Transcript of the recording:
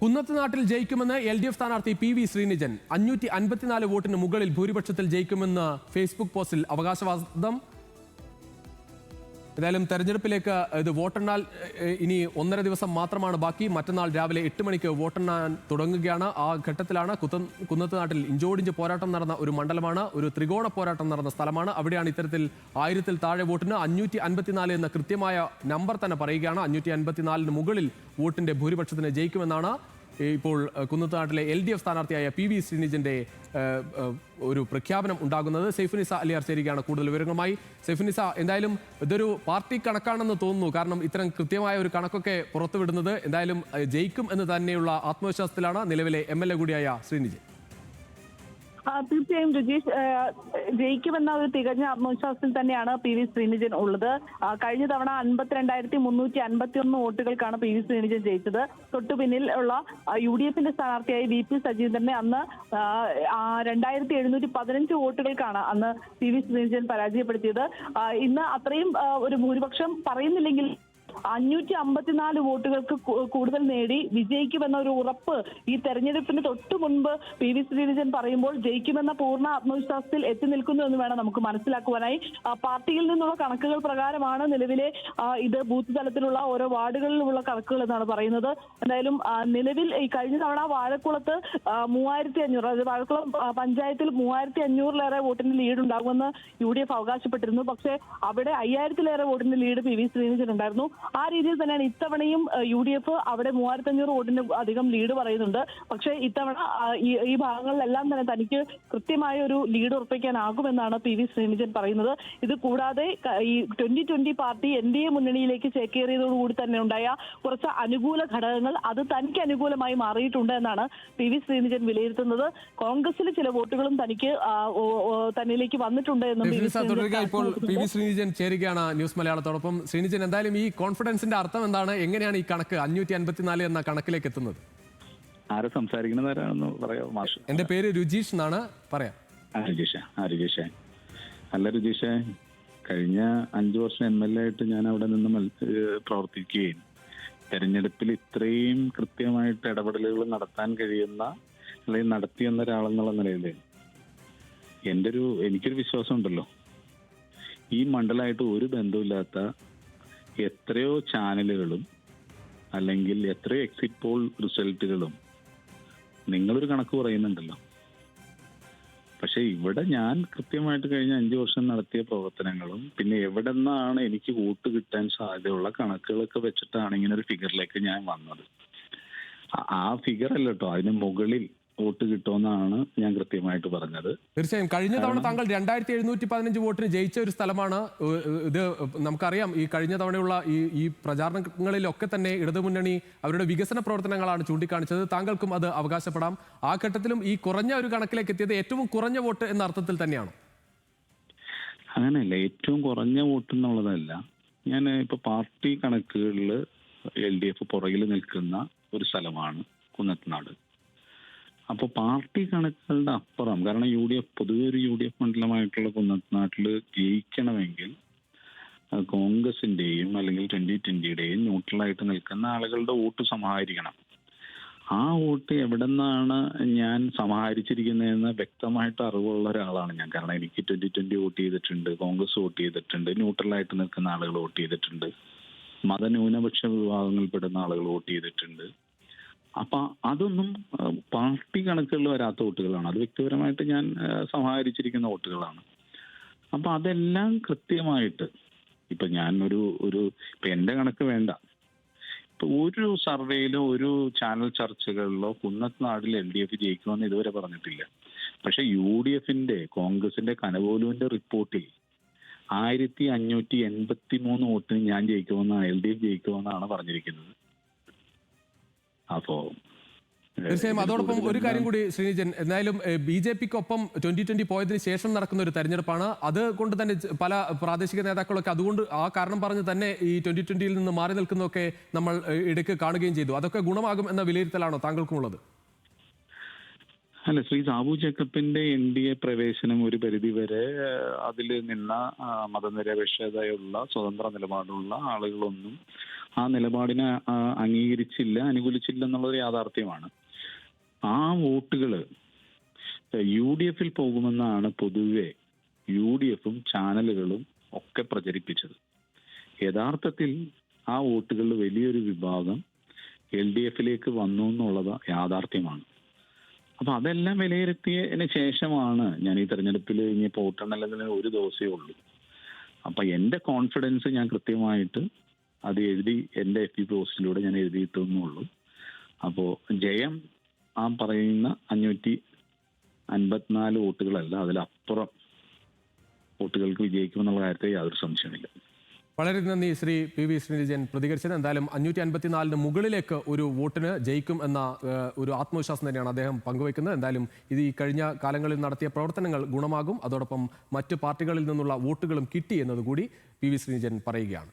കുന്നത്തുനാട്ടിൽ ജയിക്കുമെന്ന് LDF സ്ഥാനാർത്ഥി PV Sreenijan 554 വോട്ടിന് മുകളിൽ ഭൂരിപക്ഷത്തിൽ ജയിക്കുമെന്ന് ഫേസ്ബുക്ക് പോസ്റ്റിൽ അവകാശവാദം. ഏതായാലും തെരഞ്ഞെടുപ്പിലേക്ക് ഇത് വോട്ടെണ്ണാൽ ഇനി 1.5 ദിവസം മാത്രമാണ് ബാക്കി. മറ്റന്നാൾ രാവിലെ 8 മണിക്ക് വോട്ടെണ്ണാൻ തുടങ്ങുകയാണ്. ആ ഘട്ടത്തിലാണ് കുന്നത്തുനാട്ടിൽ ഇഞ്ചോടിഞ്ച് പോരാട്ടം നടന്ന ഒരു മണ്ഡലമാണ്, ഒരു ത്രികോണ പോരാട്ടം നടന്ന സ്ഥലമാണ്. അവിടെയാണ് ഇത്തരത്തിൽ 1000-ൽ താഴെ വോട്ടിന് 554 എന്ന കൃത്യമായ നമ്പർ തന്നെ പറയുകയാണ്. 554 മുകളിൽ വോട്ടിന്റെ ഭൂരിപക്ഷത്തിന് ജയിക്കുമെന്നാണ് ഇപ്പോൾ കുന്നത്തുനാട്ടിലെ LDF സ്ഥാനാർത്ഥിയായ PV ശ്രീനിജന്റെ ഒരു പ്രഖ്യാപനം ഉണ്ടാകുന്നത്. സൈഫുനിസ അലിയാർ ചേരുകയാണ് കൂടുതൽ വിവരങ്ങളുമായി. സൈഫുനിസ, എന്തായാലും ഇതൊരു പാർട്ടി കണക്കാണെന്ന് തോന്നുന്നു, കാരണം ഇത്തരം കൃത്യമായ ഒരു കണക്കൊക്കെ പുറത്തുവിടുന്നത്. എന്തായാലും ജയിക്കും എന്ന് തന്നെയുള്ള ആത്മവിശ്വാസത്തിലാണ് നിലവിലെ MLA കൂടിയായ ശ്രീനിജൻ. തീർച്ചയായും രജീഷ്, ജയിക്കുമെന്ന ഒരു തികഞ്ഞ ആത്മവിശ്വാസത്തിൽ തന്നെയാണ് PV ശ്രീനിജൻ ഉള്ളത്. കഴിഞ്ഞ തവണ 52,351 വോട്ടുകൾക്കാണ് PV ശ്രീനിജൻ ജയിച്ചത്. തൊട്ടു പിന്നിൽ ഉള്ള UDFന്റെ സ്ഥാനാർത്ഥിയായി VP സജീന്ദ്രനെ അന്ന് 2,715 വോട്ടുകൾക്കാണ് അന്ന് PV ശ്രീനിജൻ പരാജയപ്പെടുത്തിയത്. ഇന്ന് അത്രയും ഒരു ഭൂരിപക്ഷം പറയുന്നില്ലെങ്കിൽ 554 വോട്ടുകൾക്ക് കൂടുതൽ നേടി വിജയിക്കുമെന്ന ഒരു ഉറപ്പ് ഈ തെരഞ്ഞെടുപ്പിന് തൊട്ടു മുൻപ് PV ശ്രീനിജൻ പറയുമ്പോൾ ജയിക്കുമെന്ന പൂർണ്ണ ആത്മവിശ്വാസത്തിൽ എത്തി നിൽക്കുന്നു എന്ന് വേണം നമുക്ക് മനസ്സിലാക്കുവാനായി. പാർട്ടിയിൽ നിന്നുള്ള കണക്കുകൾ പ്രകാരമാണ് നിലവിലെ ഇത് ബൂത്ത് തലത്തിലുള്ള ഓരോ വാർഡുകളിലുമുള്ള കണക്കുകൾ എന്നാണ് പറയുന്നത്. എന്തായാലും നിലവിൽ ഈ കഴിഞ്ഞ തവണ വാഴക്കുളത്ത് 3500, അതായത് വാഴക്കുളം പഞ്ചായത്തിൽ 3500-ലേറെ വോട്ടിന് ലീഡ് ഉണ്ടാകുമെന്ന് UDF അവകാശപ്പെട്ടിരുന്നു. പക്ഷേ അവിടെ 5000-ലേറെ വോട്ടിന് ലീഡ് PV ശ്രീനിജൻ ഉണ്ടായിരുന്നു. ആ രീതിയിൽ തന്നെയാണ് ഇത്തവണയും UDF അവിടെ 3500 വോട്ടിന് അധികം ലീഡ് പറയുന്നുണ്ട്. പക്ഷേ ഇത്തവണ ഈ ഭാഗങ്ങളിലെല്ലാം തന്നെ തനിക്ക് കൃത്യമായ ഒരു ലീഡ് ഉറപ്പിക്കാനാകുമെന്നാണ് PV ശ്രീനിജൻ പറയുന്നത്. ഇത് കൂടാതെ ഈ 2020 പാർട്ടി NDA മുന്നണിയിലേക്ക് ചേക്കേറിയതോടുകൂടി തന്നെ ഉണ്ടായ കുറച്ച് അനുകൂല ഘടകങ്ങൾ അത് തനിക്ക് അനുകൂലമായി മാറിയിട്ടുണ്ട് എന്നാണ് PV ശ്രീനിജൻ വിലയിരുത്തുന്നത്. കോൺഗ്രസിലെ ചില വോട്ടുകളും തനിക്ക് തന്നിലേക്ക് വന്നിട്ടുണ്ട് എന്നും PV ശ്രീനിജൻ ചേരുകയാണ് ന്യൂസ് മലയാളത്തോടൊപ്പം. ശ്രീനിജൻ, എന്തായാലും ഈ കോൺഫിഡൻസിന്റെ അർത്ഥം എന്താണ്? എങ്ങനെയാണ് ഈ കണക്ക് 554 എന്ന കണക്കിലേക്ക് എത്തുന്നത്? ആരെ സംസാരിക്കുന്നവരാണെന്ന് പറയാം. എന്റെ പേര് രുജീഷ് എന്നാണ്. പറയാം. രുജീഷേ, അല്ല രുജീഷേ, കഴിഞ്ഞ 5 വർഷം MLA ആയിട്ട് ഞാൻ അവിടെ നിന്ന് പ്രവർത്തിക്കുകയും തെരഞ്ഞെടുപ്പിൽ ഇത്രയും കൃത്യമായിട്ട് ഇടപെടലുകൾ നടത്താൻ കഴിയുന്ന അല്ലെങ്കിൽ നടത്തിയെന്ന ഒരാളെന്നുള്ള നിലയിൽ എനിക്കൊരു വിശ്വാസം ഉണ്ടല്ലോ. ഈ മണ്ഡലമായിട്ട് ഒരു ബന്ധമില്ലാത്ത എത്രയോ ചാനലുകളും അല്ലെങ്കിൽ എത്രയോ എക്സിറ്റ് പോൾ റിസൾട്ടുകളും നിങ്ങളൊരു കണക്ക് പറയുന്നുണ്ടല്ലോ. പക്ഷെ ഇവിടെ ഞാൻ കൃത്യമായിട്ട് കഴിഞ്ഞ 5 വർഷം നടത്തിയ പ്രവർത്തനങ്ങളും പിന്നെ എവിടെ നിന്നാണ് എനിക്ക് വോട്ട് കിട്ടാൻ സാധ്യതയുള്ള കണക്കുകളൊക്കെ വെച്ചിട്ടാണ് ഇങ്ങനെ ഒരു ഫിഗറിലേക്ക് ഞാൻ വന്നത്. ആ ഫിഗർ അല്ല കേട്ടോ, അതിന് മുകളിൽ വോട്ട് കിട്ടുമെന്നാണ് ഞാൻ കൃത്യമായിട്ട് പറഞ്ഞത്. തീർച്ചയായും കഴിഞ്ഞ തവണ താങ്കൾ 2715 വോട്ടിന് ജയിച്ച ഒരു സ്ഥലമാണ് ഇത്. നമുക്കറിയാം, ഈ കഴിഞ്ഞ തവണയുള്ള ഈ പ്രചാരണങ്ങളിലൊക്കെ തന്നെ ഇടതുമുന്നണി അവരുടെ വികസന പ്രവർത്തനങ്ങളാണ് ചൂണ്ടിക്കാണിച്ചത്. താങ്കൾക്കും അത് അവകാശപ്പെടാം. ആ ഘട്ടത്തിലും ഈ കുറഞ്ഞ ഒരു കണക്കിലേക്ക് എത്തിയത് ഏറ്റവും കുറഞ്ഞ വോട്ട് എന്ന അർത്ഥത്തിൽ തന്നെയാണോ? അങ്ങനെയല്ല, ഏറ്റവും കുറഞ്ഞ വോട്ട് എന്നുള്ളതല്ല. ഞാൻ ഇപ്പൊ പാർട്ടി കണക്കുകളിൽ LDF പുറകിൽ നിൽക്കുന്ന ഒരു സ്ഥലമാണ് കുന്നത്തുനാട്. അപ്പോൾ പാർട്ടി കണക്കുകളുടെ അപ്പുറം, കാരണം പൊതുവെ ഒരു UDF മണ്ഡലമായിട്ടുള്ള കുന്നത്തുനാട്ടിൽ ജയിക്കണമെങ്കിൽ കോൺഗ്രസിന്റെയും അല്ലെങ്കിൽ 2020-യുടെയും ന്യൂട്രലായിട്ട് നിൽക്കുന്ന ആളുകളുടെ വോട്ട് സമാഹരിക്കണം. ആ വോട്ട് എവിടെ നിന്നാണ് ഞാൻ സമാഹരിച്ചിരിക്കുന്നതെന്ന് വ്യക്തമായിട്ട് അറിവുള്ള ഒരാളാണ് ഞാൻ. കാരണം എനിക്ക് 2020 വോട്ട് ചെയ്തിട്ടുണ്ട്, കോൺഗ്രസ് വോട്ട് ചെയ്തിട്ടുണ്ട്, ന്യൂട്രലായിട്ട് നിൽക്കുന്ന ആളുകൾ വോട്ട് ചെയ്തിട്ടുണ്ട്, മതന്യൂനപക്ഷ വിഭാഗങ്ങളിൽപ്പെടുന്ന ആളുകൾ വോട്ട് ചെയ്തിട്ടുണ്ട്. അപ്പൊ അതൊന്നും പാർട്ടി കണക്കുകളിൽ വരാത്ത വോട്ടുകളാണ്. അത് വ്യക്തിപരമായിട്ട് ഞാൻ സമാഹരിച്ചിരിക്കുന്ന വോട്ടുകളാണ്. അപ്പൊ അതെല്ലാം കൃത്യമായിട്ട് ഇപ്പൊ ഞാൻ ഇപ്പൊ എന്റെ കണക്ക് വേണ്ട, ഇപ്പൊ ഒരു സർവേയിലോ ഒരു ചാനൽ ചർച്ചകളിലോ കുന്നത്തുനാടിൽ LDF ജയിക്കുമെന്ന് ഇതുവരെ പറഞ്ഞിട്ടില്ല. പക്ഷെ UDFന്റെ കോൺഗ്രസിന്റെ കനകോലുവിന്റെ റിപ്പോർട്ടിൽ 1583 വോട്ടിന് ഞാൻ ജയിക്കുമെന്നാണ്, LDF ജയിക്കുമെന്നാണ് പറഞ്ഞിരിക്കുന്നത്. തീർച്ചയായും അതോടൊപ്പം ഒരു കാര്യം കൂടി ശ്രീനിജൻ, എന്തായാലും BJPക്കൊപ്പം 2020 പോയതിനു ശേഷം നടക്കുന്ന ഒരു തെരഞ്ഞെടുപ്പാണ്. അതുകൊണ്ട് തന്നെ പല പ്രാദേശിക നേതാക്കളൊക്കെ അതുകൊണ്ട് ആ കാരണം പറഞ്ഞ് തന്നെ ഈ 2020-യിൽ നിന്ന് മാറി നിൽക്കുന്നതൊക്കെ നമ്മൾ ഇടയ്ക്ക് കാണുകയും ചെയ്തു. അതൊക്കെ ഗുണമാകും എന്ന വിലയിരുത്തലാണോ താങ്കൾക്കുമുള്ളത്? അല്ല, ശ്രീ സാബു ജേക്കബിന്റെ NDA പ്രവേശനം ഒരു പരിധിവരെ അതിൽ നിന്ന മതനിരപേക്ഷതയുള്ള സ്വതന്ത്ര നിലപാടുള്ള ആളുകളൊന്നും ആ നിലപാടിനെ അംഗീകരിച്ചില്ല, അനുകൂലിച്ചില്ല എന്നുള്ളത് യാഥാർത്ഥ്യമാണ്. ആ വോട്ടുകൾ UDF പോകുമെന്നാണ് പൊതുവെ UDF ചാനലുകളും ഒക്കെ പ്രചരിപ്പിച്ചത്. യഥാർത്ഥത്തിൽ ആ വോട്ടുകളിൽ വലിയൊരു വിഭാഗം LDF വന്നു എന്നുള്ളത് യാഥാർത്ഥ്യമാണ്. അപ്പൊ അതെല്ലാം വിലയിരുത്തിയതിന് ശേഷമാണ് ഞാൻ ഈ തെരഞ്ഞെടുപ്പിൽ ഇനി വോട്ടെണ്ണലിന് ഒരു ദിവസമേ ഉള്ളൂ. അപ്പൊ എന്റെ കോൺഫിഡൻസ് ഞാൻ കൃത്യമായിട്ട് അത് എഴുതി എന്റെ FB പോസ്റ്റിലൂടെ ഞാൻ എഴുതിയിട്ടുള്ളൂ. അപ്പോ ജയം ആ പറയുന്ന 554 വോട്ടുകളല്ല, അതിലപ്പുറം വോട്ടുകൾക്ക് വിജയിക്കുമെന്നുള്ള കാര്യത്തിൽ യാതൊരു സംശയമില്ല. വളരെ നന്ദി ശ്രീ PV ശ്രീനിജൻ പ്രതികരിച്ചത്. എന്തായാലും 554 മുകളിലേക്ക് ഒരു വോട്ടിന് ജയിക്കും എന്ന ഒരു ആത്മവിശ്വാസം തന്നെയാണ് അദ്ദേഹം പങ്കുവയ്ക്കുന്നത്. എന്തായാലും ഇത് ഈ കഴിഞ്ഞ കാലങ്ങളിൽ നടത്തിയ പ്രവർത്തനങ്ങൾ ഗുണമാകും. അതോടൊപ്പം മറ്റ് പാർട്ടികളിൽ നിന്നുള്ള വോട്ടുകളും കിട്ടി എന്നതുകൂടി PV ശ്രീനിജൻ പറയുകയാണ്.